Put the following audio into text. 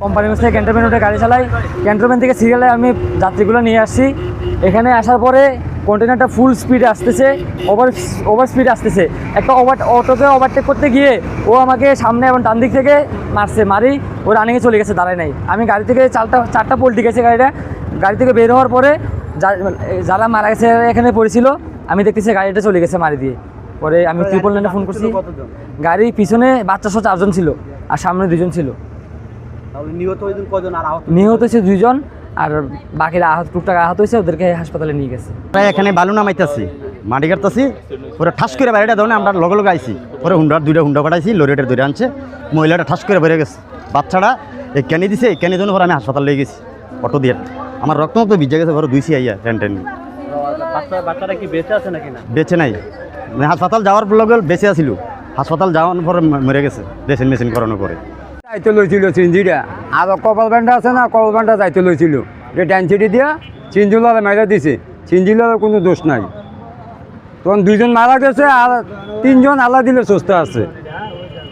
কোম্পানিগঞ্জ থেকে ক্যান্টনমেন্টে গাড়ি চালাই। ক্যান্টনমেন্ট থেকে সিরিয়ালে আমি যাত্রীগুলো নিয়ে আসছি। এখানে আসার পরে কন্টেনারটা ফুল স্পিডে আসতেছে, ওভার স্পিডে আসতেছে। একটা অটোকে ওভারটেক করতে গিয়ে ও আমাকে সামনে এবং ডান দিক থেকে মারি ও রানিংয়ে চলে গেছে, দাঁড়ায় নাই। আমি গাড়ি থেকে চারটা পোল্টি গেছে গাড়ি থেকে বের হওয়ার পরে যারা মারা গেছে এখানে পড়েছিল, আমি দেখতেছি গাড়িটা চলে গেছে মারি দিয়ে। পরে আমি ট্রিপল লাইনে ফোন করছি। গাড়ির পিছনে বাচ্চা সহ 4 জন ছিল আর সামনে 2 জন ছিল। নিহত হয়েছে 2 জন আর বাকিরা টুকটাক আহত হয়েছে, ওদেরকে হাসপাতালে নিয়ে গেছে। প্রায় এখানে বালু নামাইতেছি, মাটি কাটতেছি, পরে ঠাস করে বাইরেটা ধরুন আমরা লগে আইছি। পরে দুইটা হুন্ডা পাঠাইছি, লরিটা ধরে আনছে, মহিলাটা ঠাস করে বেরিয়ে গেছে। বাচ্চাটা কেনি দিছে, কেনি জন্য পরে আমি হাসপাতাল লেগে গেছি অটো দিয়ে। আমার রক্ত মতো ভিজে গেছে, পরে দুইছি আইয়া টেন। বাচ্চাটা কি বেঁচে আছে নাকি? না, বেঁচে নাই, হাসপাতাল যাওয়ার লগে বেঁচে আসিল, হাসপাতাল যাওয়ার পরে মরে গেছে ড্রেসিং মেশিন করানোর পরে। যাইতে লইছিল চিঞ্জিটা, আর কপাল ব্যান্ডটা আছে না, কপাল ব্যান্ডটা যাইতে লইছিল, যে ড্যান্সিটি দিয়া চিঞ্জুলারে মারা দিছে। চিঞ্জুলার কোনো দোষ নাই। তখন 2 জন মারা গেছে আর 3 জন আল্লাহ দিলে সুস্থ আছে।